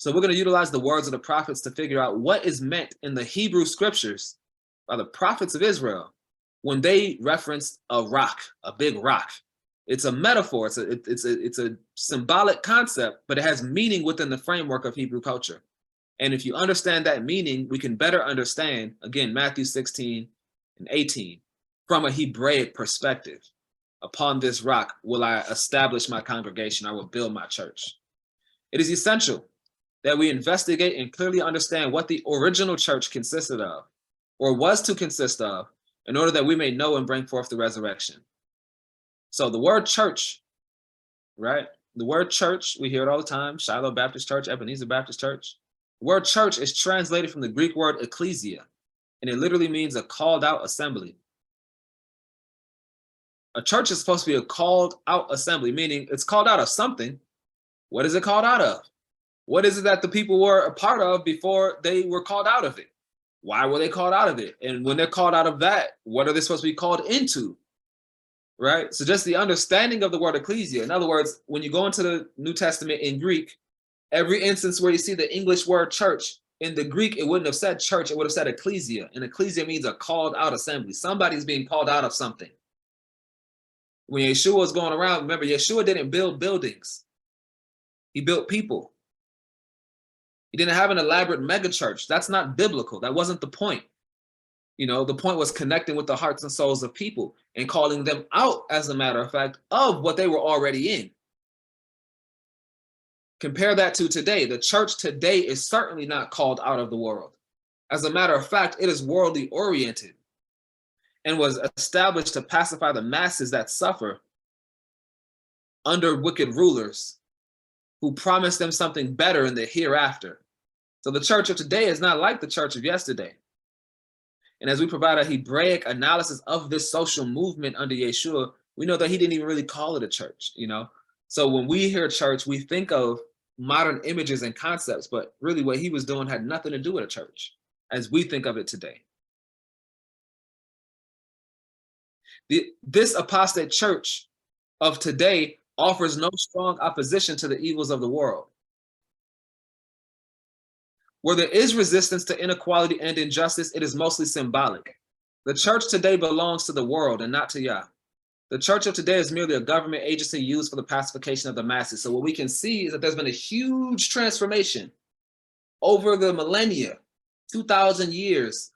So we're going to utilize the words of the prophets to figure out what is meant in the Hebrew scriptures by the prophets of Israel when they reference a rock, a big rock. It's a metaphor. It's a symbolic concept, but it has meaning within the framework of Hebrew culture. And if you understand that meaning, we can better understand, again, Matthew 16 and 18, from a Hebraic perspective. Upon this rock will I establish my congregation. I will build my church. It is essential that we investigate and clearly understand what the original church consisted of, or was to consist of, in order that we may know and bring forth the resurrection. So the word church, right? The word church, we hear it all the time, Shiloh Baptist Church, Ebenezer Baptist Church. The word church is translated from the Greek word ecclesia, and it literally means a called out assembly. A church is supposed to be a called out assembly, meaning it's called out of something. What is it called out of? What is it that the people were a part of before they were called out of it? Why were they called out of it? And when they're called out of that, what are they supposed to be called into? Right? So just the understanding of the word ecclesia. In other words, when you go into the New Testament in Greek, every instance where you see the English word church, in the Greek, it wouldn't have said church, it would have said ecclesia. And ecclesia means a called out assembly. Somebody's being called out of something. When Yeshua was going around, remember, Yeshua didn't build buildings. He built people. He didn't have an elaborate mega church. That's not biblical. That wasn't the point. You know, the point was connecting with the hearts and souls of people and calling them out, as a matter of fact, of what they were already in. Compare that to today. The church today is certainly not called out of the world. As a matter of fact, it is worldly oriented and was established to pacify the masses that suffer under wicked rulers who promise them something better in the hereafter. So the church of today is not like the church of yesterday. And as we provide a Hebraic analysis of this social movement under Yeshua, we know that he didn't even really call it a church, you know? So when we hear church, we think of modern images and concepts, but really what he was doing had nothing to do with a church as we think of it today. This apostate church of today offers no strong opposition to the evils of the world. Where there is resistance to inequality and injustice, it is mostly symbolic. The church today belongs to the world and not to Yah. The church of today is merely a government agency used for the pacification of the masses. So what we can see is that there's been a huge transformation over the millennia, 2,000 years,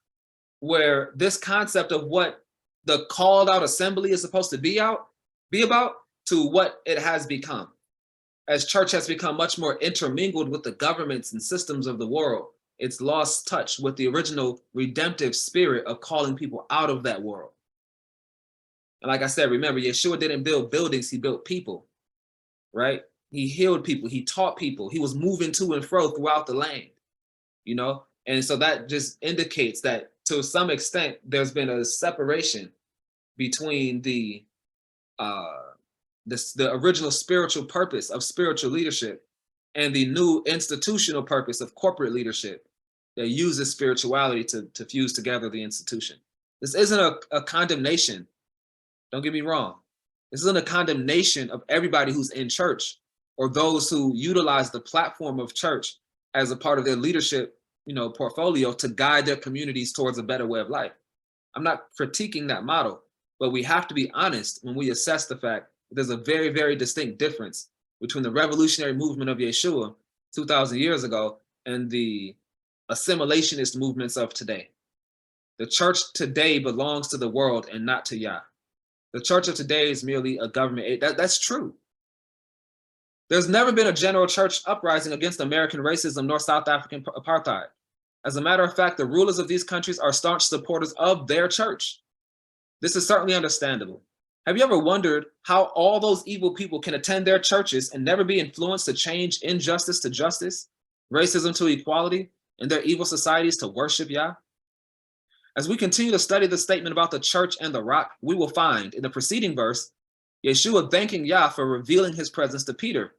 where this concept of what the called out assembly is supposed to be about to what it has become. As church has become much more intermingled with the governments and systems of the world, it's lost touch with the original redemptive spirit of calling people out of that world. And like I said, remember, Yeshua didn't build buildings, he built people, right? He healed people, he taught people, he was moving to and fro throughout the land, you know? And so that just indicates that to some extent, there's been a separation between the original spiritual purpose of spiritual leadership and the new institutional purpose of corporate leadership that uses spirituality to fuse together the institution. This isn't a condemnation. Don't get me wrong. This isn't a condemnation of everybody who's in church or those who utilize the platform of church as a part of their leadership, you know, portfolio to guide their communities towards a better way of life. I'm not critiquing that model, but we have to be honest when we assess the fact that there's a very, very distinct difference between the revolutionary movement of Yeshua 2,000 years ago and the assimilationist movements of today. The church today belongs to the world and not to Yah. The church of today is merely a government. That's true. There's never been a general church uprising against American racism nor South African apartheid. As a matter of fact, the rulers of these countries are staunch supporters of their church. This is certainly understandable. Have you ever wondered how all those evil people can attend their churches and never be influenced to change injustice to justice, racism to equality, and their evil societies to worship Yah? As we continue to study the statement about the church and the rock, we will find in the preceding verse, Yeshua thanking Yah for revealing his presence to Peter,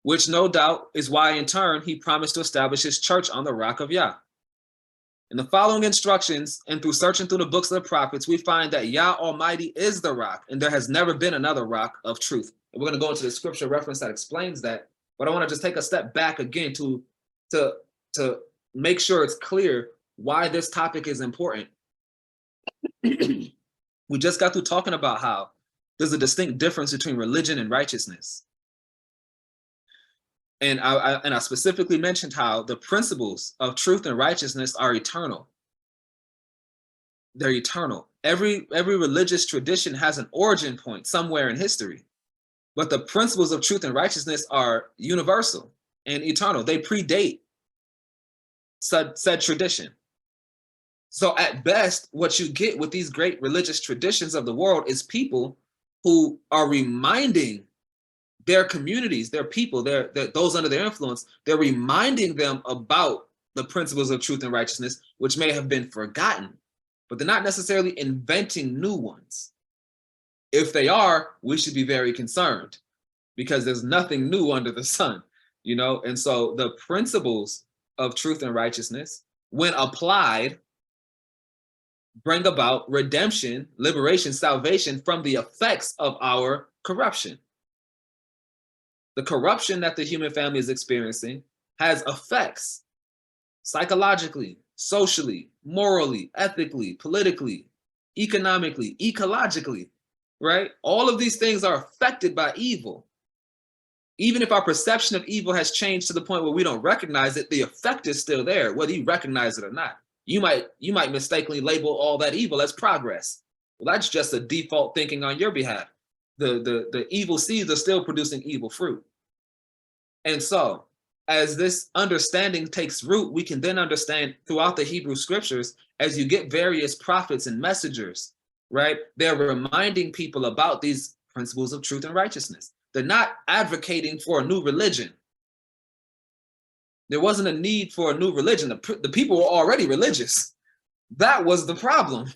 which no doubt is why in turn he promised to establish his church on the rock of Yah. In the following instructions and through searching through the books of the prophets, we find that Yah Almighty is the rock and there has never been another rock of truth. And we're going to go into the scripture reference that explains that, but I want to just take a step back again to to to make sure it's clear why this topic is important. We just got through talking about how there's a distinct difference between religion and righteousness. And I specifically mentioned how the principles of truth and righteousness are eternal. They're eternal. Every religious tradition has an origin point somewhere in history, but the principles of truth and righteousness are universal and eternal. They predate said tradition. So at best, what you get with these great religious traditions of the world is people who are reminding their communities, their people, those under their influence, they're reminding them about the principles of truth and righteousness, which may have been forgotten, but they're not necessarily inventing new ones. If they are, we should be very concerned because there's nothing new under the sun, you know? And so the principles of truth and righteousness, when applied, bring about redemption, liberation, salvation from the effects of our corruption. The corruption that the human family is experiencing has effects psychologically, socially, morally, ethically, politically, economically, ecologically, right? All of these things are affected by evil. Even if our perception of evil has changed to the point where we don't recognize it, the effect is still there, whether you recognize it or not. You might mistakenly label all that evil as progress. Well, that's just a default thinking on your behalf. The evil seeds are still producing evil fruit. And so, as this understanding takes root, we can then understand throughout the Hebrew scriptures, as you get various prophets and messengers, right? They're reminding people about these principles of truth and righteousness. They're not advocating for a new religion. There wasn't a need for a new religion. The people were already religious. That was the problem.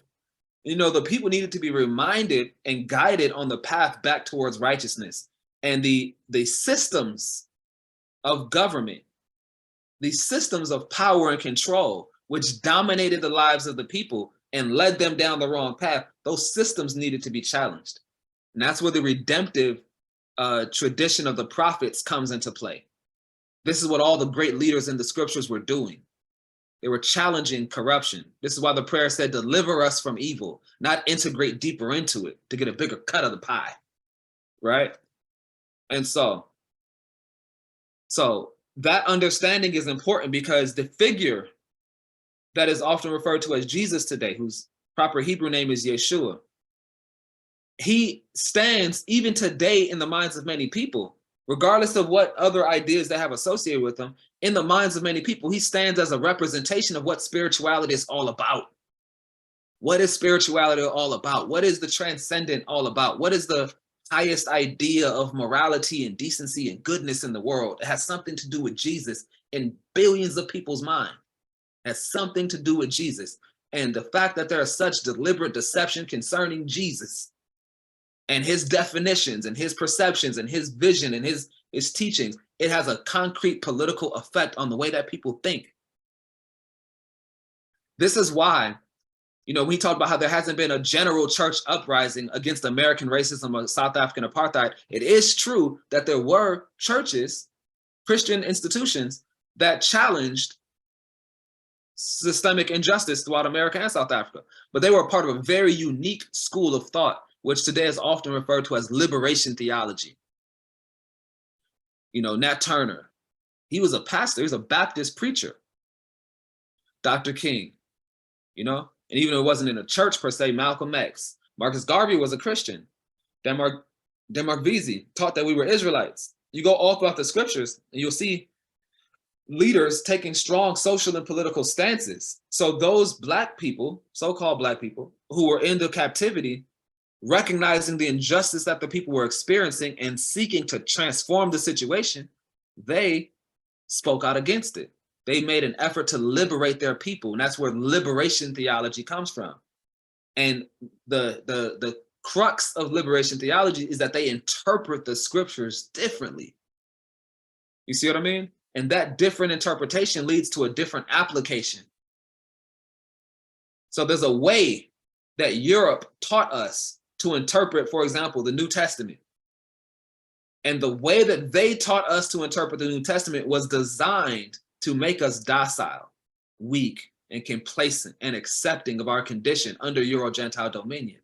You know, the people needed to be reminded and guided on the path back towards righteousness. And the systems of government, the systems of power and control, which dominated the lives of the people and led them down the wrong path, those systems needed to be challenged. And that's where the redemptive tradition of the prophets comes into play. This is what all the great leaders in the scriptures were doing. They were challenging corruption. This is why the prayer said, deliver us from evil, not integrate deeper into it to get a bigger cut of the pie, right? And so that understanding is important because the figure that is often referred to as Jesus today, whose proper Hebrew name is Yeshua, he stands even today in the minds of many people, regardless of what other ideas they have associated with him. In the minds of many people, he stands as a representation of what spirituality is all about. What is spirituality all about? What is the transcendent all about? What is the highest idea of morality and decency and goodness in the world? It has something to do with Jesus in billions of people's mind. It has something to do with Jesus. And the fact that there is such deliberate deception concerning Jesus and his definitions and his perceptions and his vision and his teachings, it has a concrete political effect on the way that people think. This is why, you know, we talked about how there hasn't been a general church uprising against American racism or South African apartheid. It is true that there were churches, Christian institutions, that challenged systemic injustice throughout America and South Africa, but they were part of a very unique school of thought, which today is often referred to as liberation theology. You know, Nat Turner, he was a pastor, he was a Baptist preacher. Dr. King, you know, and even though it wasn't in a church per se, Malcolm X. Marcus Garvey was a Christian. Denmark Vesey taught that we were Israelites. You go all throughout the scriptures and you'll see leaders taking strong social and political stances. So those Black people, so-called Black people, who were in the captivity, recognizing the injustice that the people were experiencing and seeking to transform the situation, they spoke out against it. They made an effort to liberate their people, and that's where liberation theology comes from. And the crux of liberation theology is that they interpret the scriptures differently. You see what I mean? And that different interpretation leads to a different application. So there's a way that Europe taught us to interpret, for example, the New Testament. And the way that they taught us to interpret the New Testament was designed to make us docile, weak, and complacent and accepting of our condition under Euro-Gentile dominion.